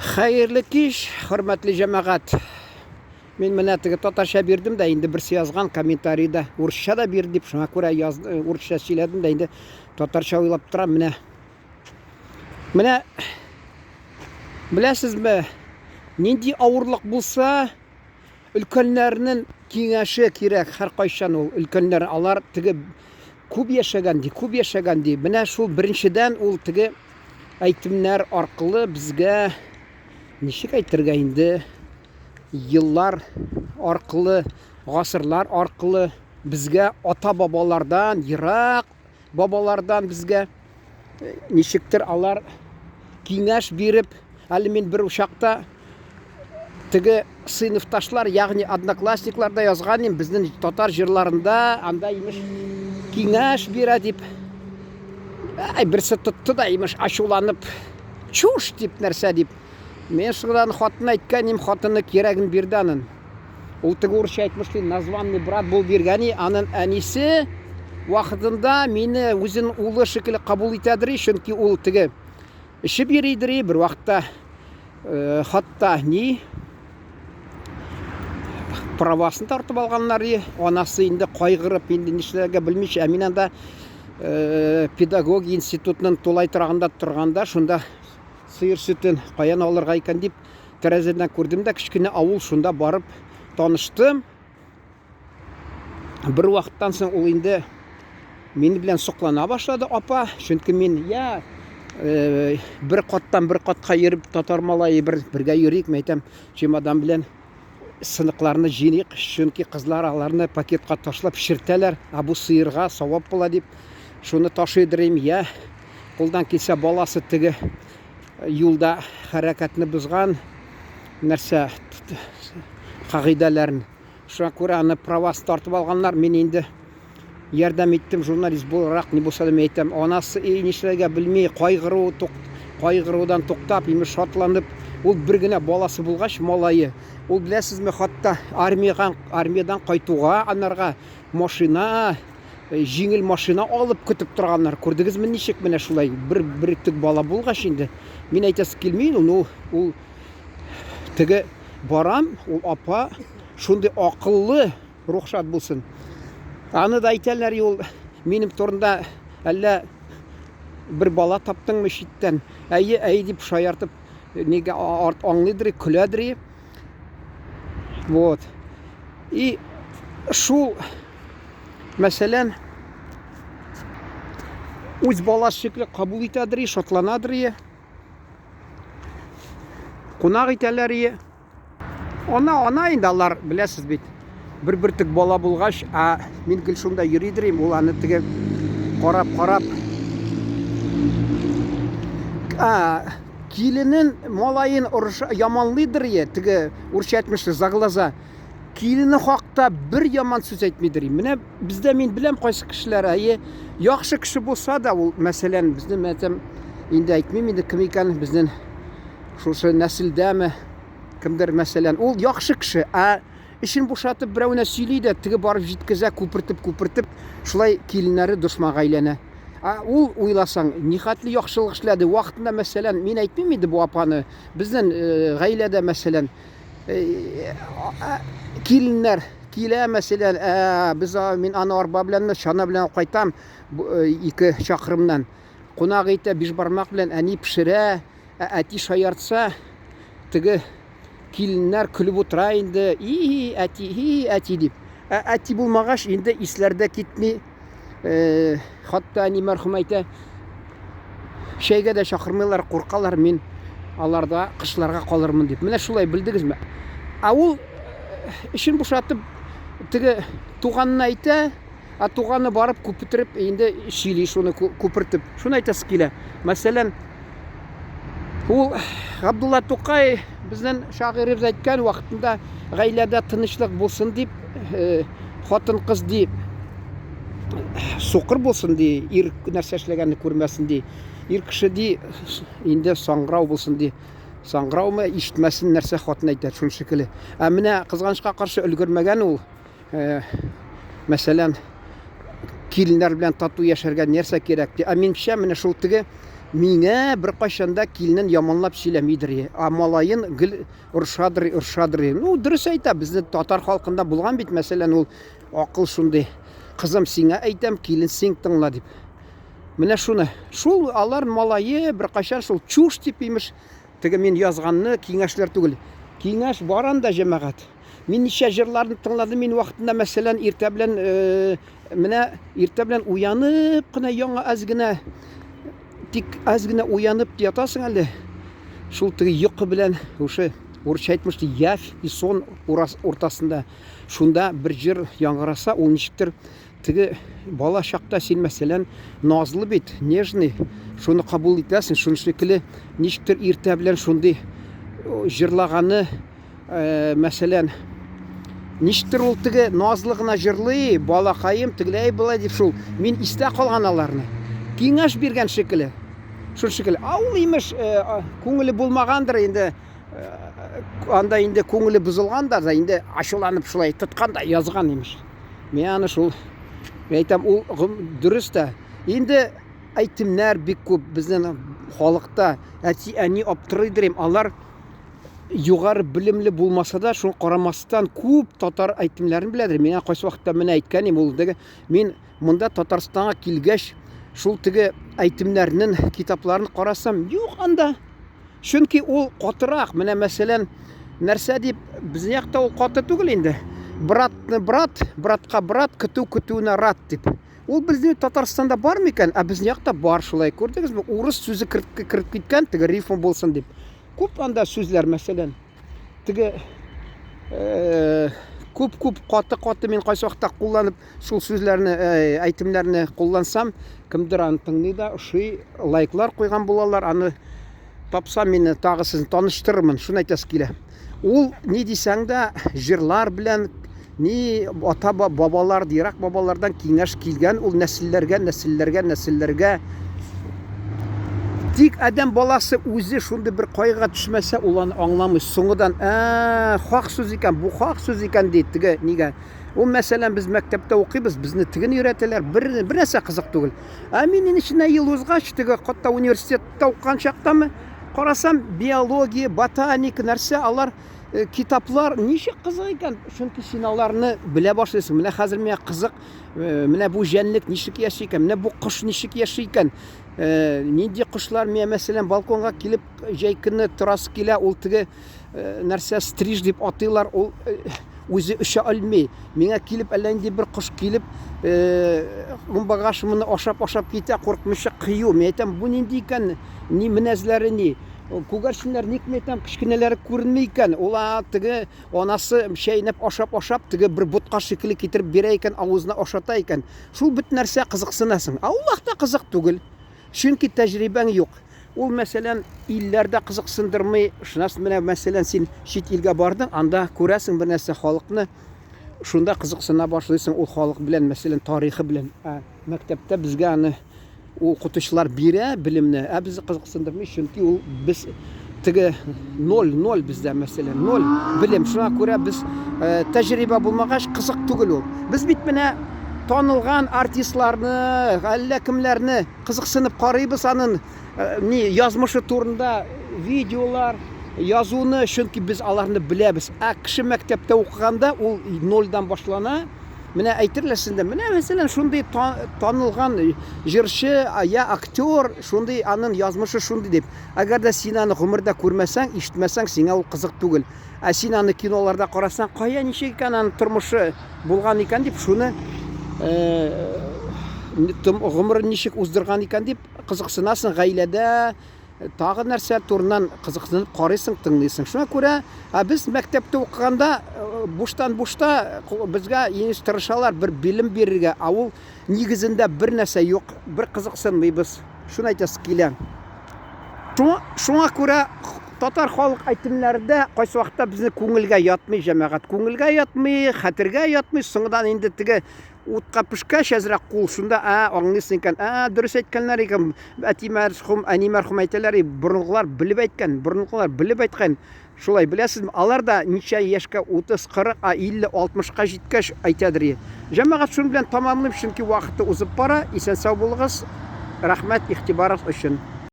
Xayrlı kiş, hürmetli cemaat. Men менә теге татарча бирдем дә инде берсе язган комментарийда урысча да бир дип, шуңа күрә урысча сөйләдем дә инде татарча уйлап торам. Менә беләсезме, нинди авырлык булса, өлкәннәрнең киңәше кирәк. Һәркайчан ул өлкәннәр алар теге күп яшәгән ди. Менә шул беренчедән ул теге әйтемнәр аркылы безгә ничек әйтергә инде, yıllar arqılı, asırlar arqılı bizge ata babalardan, Irak babalardan bizge nişiktir alar kengеш berip, әлі мен bir uşaqta tigi sınıftaşlar, yani одноклассникларда yazganim bizning tatar jırlarında anda imiş kengеш bera dip, birisi tuttu da imiş aşulanıp çuş dip нәрсе dip. Men şuradan xatını aytkanim, xatını keragin berdi anın. Ул теге урысча әйтмешли, названный брат бул бергәни, анын әнисе вакытында мине үзенең улы шикелле кабул итәдер, чөнки ул теге эше биридер, бер вакытта хатта правасын тартып алганнар, анасы инде кайгырып, инде нишләргә белмичә, мин анда педагог институтының тулай торганда, шунда сыйыр sütен каян алырга икән дип тәрәзәдән күрдем дә, кичкене авыл, шунда барып таныштым. Бер вакыттан соң ул инде мине белән соклана башлады, апа, чөнки мин бер каттан бер катка йөреп, татар малае бергә йөрик, мәйтәм, чемодан белән сыныкларны җыйник, чөнки кызлар аларны пакетка ташлап пешертәләр, бу сыйырга савап була дип, шуны ташыйдырым. Кулдан килсә баласы теге юлда хәрәкәтне бозган нәрсә кагыйдәләрен, шуңа күрә аны правасы тартып алганнар. Мин инде ярдәм иттем, журналист буларак, ни булса да әйтәм, анасы нишләргә белми, кайгырудан туктап, имеш шатланып, ул бер генә баласы булгач, малае, ул беләсезме, хатта армиядан кайтуга анарга машина, җиңел машина алып көтеп торганнар. Күрдегезме ничек, менә шулай бер тик бала булгач инде. Мин әйтәсе килми, ул теге барам, ул апа шундый акыллы, рухшат булсын. Аны да әйтәләр, ул минем турында әллә бер бала таптыңмы читтән? Әйе дип шаяртып, нигә аңлыйдыр, көләдер. Вот. И шул мәсәлән үз баласы шикелле кабул итәдер, шатланадыр, кунак итәләр. Ана инде алар, беләсез бит, бер тик бала булгач, мин гел шунда йөридер, ул аны теге карап киленен, малайын яманлыйдыр, теге урысча әйтмешли, заглаза. Килене хакта бер яман сүз әйтмидер. Менә бездә мин беләм кайсы кешеләр, яхшы кеше булса да, ул мәсәлән безнең мәтәм инде әйтмим, инде кем икән безнең шушы нәселдәме кемдер, мәсәлән, ул яхшы кеше, эшен бушатып берәүнә сөйли дә, теге барып җиткезә, күпертеп, шулай киленнәре дошманга әйләнә. Ул уйласаң, нихәтле яхшылык эшләде. Вакытында, мәсәлән, мин әйтмим иде бу апаны, безнең гаиләдә, мәсәлән, киленнәр килә, мәсәлән, мин аны арба белән, чана белән кайтам, 2 чакрымнан. Кунак итә, биш бармак белән әни пешерә, әти шаяртса, теге киленнәр көлеп утыра инде, әти дип. Әти булмагач инде исләрдә китми, хатта әни мәрхүм әйтә, шәйгә дә чакырмыйлар, куркалар, мин аларда кышларга калырмын дип. Менә шулай, белдегезме? Ул эшен бушатып, теге туганына әйтә, туганы барып күпертеп, инде сөйли шуны күпертеп. Шуны әйтәсе килә. Мәсәлән, ул Габдулла Тукай безнең шагыйрыбыз әйткән вакытында, гаиләдә тынычлык булсын дип, хатын-кыз дип, сукыр булсын ди, ир нәрсә эшләгәнне күрмәсен ди, ир кеше ди, инде саңгырау булсын ди. Саңгыраумы, ишетмәсен нәрсә хатын әйтә, шул шикелле. Менә кызганычка каршы өлгермәгән ул, мәсәлән, киленнәр белән тату яшәргә нәрсә кирәк ди. Минчә, менә шул теге миңә бер кайчанда киленен яманлап сөйләмидер. Малайын гел ыршадыр. Ну, дөрес әйтә, безнең татар халкында булган бит, мәсәлән, ул акыл шундый. Кызым, сиңа әйтәм, килен син тыңла дип. Менә шуны. Шул алар малайы бер кайчан шул чуш дип имеш. Теге мин язганны киңәшләр түгел. Киңәш бар анда җәмәгать. Мин ничә җырларны тыңладым, мин вакытында мәсәлән иртә белән уянып кына яңа тик аз гына уянып ятасың әле. Шул теге йокы белән ушы урысча әйтмешти, яфь и сон уртасында. Шунда бер җыр яңгыраса, ул ничектер теге бала чакта син мәсәлән назлы бит, нежный. Шуны кабул итәсең, шуны шикелле ничектер иртә белән шундый җырлаганы, мәсәлән, ничектер ул теге назлы гына җырлый, балакаем тегеләй булай дип шул. Мин истә калган аларны. Киңәш биргән шикелле. Шул шикелле. Ул имеш күңеле булмагандыр инде. Анда инде күңеле бузылганда да инде ачуланып шулай тотканда язган имеш. Мен аны шул әйтәм, ул дөрес тә. Инде әйтемнәр бик күп безнең халыкта. Әни аптырыйдыр, алар югары белемле булмаса да, шуңа карамастан күп татар әйтемнәрен беләдер. Миңа кайсы вакытта менә әйткәнем, ул диге мин монда Татарстанга килгәч, шул теге әйтемнәрнең китапларын карасам, юк анда. Чөнки ул катырак. Менә мәсәлән, нәрсә дип, безнең якта ул каты түгел инде. Братны брат, братка брат, көтүне рат дип. Ул безнең Татарстанда бар микән? Безнең якта бар, шулай күрдегезме? Урыс сүзе кертеп киткән, теге рифм булсын дип. Күп анда сүзләр, мәсәлән, теге күп каты мин кайсы вакытта кулланып, шул сүзләрне, әйтемнәрне куллансам, кемдер аны тыңлый да, шуй лайклар куйган булалар, аны тапсам мин тагы сезне таныштырырмын, шуны әйтәсе килә. Ул ни дисәң дә, җырлар белән ни ата бабалар, дирак бабалардан киңәш килгән, ул нәселләргә. Тик адәм баласы үзе шундый бер кайгыга төшмәсә, ул аны аңламый. Соңыдан, хак сүз икән, бу хак сүз икән ди, теге нигә. Ул мәсәлән без мәктәптә укыйбыз, безне теген өйрәтәләр, бер нәрсә кызык түгел. Мин ничә ел узгач, теге катта университетта уккан чактамы, карасам, биология, ботаника нәрсә, алар китаплар ничек кызык икән. Чөнки син аларны белә башлыйсың. Менә хәзер миңа кызык, менә бу җәнлек ничек яши икән, менә бу кош ничек яши икән. Нинди кошлар, миңа мәсәлән балконга килеп җәй көне торасы килә, ул теге нәрсә стриж дип атыйлар, ул үзе оча алмый. Миңа килеп әллә инде бер кош килеп, багашымны ашап китә, куркмыйча кыю. Мен әйтәм, бу нинди икән, ни менәзләре ни? Күгәрченнәр ник мәйтәм, кичкенәләре күренми икән. Ула теге анасы шәйнәп ашап, теге бер бутка шикелле китереп бирә икән, авызына ашата икән. Шул бит нәрсә кызыксынасың. Ул вакытта кызык түгел. Чөнки тәҗрибәң юк. Ул мәсәлән илләрдә кызыксындырмый. Шунысы менә мәсәлән син чит илгә бардың, анда күрәсең бер нәрсә халыкны. Шунда кызыксына башлыйсың ул халык белән, мәсәлән тарихы белән. Мәктәптә безгә аны укытучылар бирә белемне, безне кызыксындырмый, чөнки ул без теге 0 бездә мәсәлән 0 белем. Шуңа күрә без тәҗрибә булмагач кызык түгел ул. Без бит менә танылган артистларны, әллә кемләрне кызыксынып карыйбыз, аның язмышы турында видеолар язуны, чөнки без аларны беләбез. Кеше мәктәптә укыганда ул 0дан башлана. Менә әйтерләрсендә, менә мәсәлән шундый танылган җырчы, актер, шундый аның язмышы шундый дип. Әгәр дә син аны гомердә күрмәсәң, ишетмәсәң, сиңа ул кызык түгел. Син аны киноларда карасаң, кая ничек икән аның тормышы булган икән дип, шуны гомерен ничек уздырган икән дип кызыксынасың. Гаиләдә тагы нәрсә турынан кызыксынып карыйсың, тыңлыйсың. Шуңа күрә без мәктәптә укыганда буштан-бушта безгә тырышалар бер билем бирергә, ул нигезендә бер нәрсә юк, бер кызыксынмыйбыз. Шуны әйтәсе килә. Шуңа күрә татар халык әйтемнәрендә кайсы вакытта безне күңелгә ятмый җәмәгать, күңелгә ятмый, хәтергә ятмый. Соңдан инде теге утка пешкәч әзрәк кул, шунда аңлыйсың икән. Дөрес әйткәннәр икән. Әти мәрхүм, әни мәрхүм әйтәләр, борынгылар белеп әйткән, борынгылар белеп әйткән. Шулай беләсезме? Алар да ничә яшькә 30, 40, 50, 60ка җиткәч әйтәдер. Җәмәгать шуның белән тамамлыйм, чөнки вакыты узып бара. Исән-сау булыгыз. Рәхмәт игътибарыгыз өчен.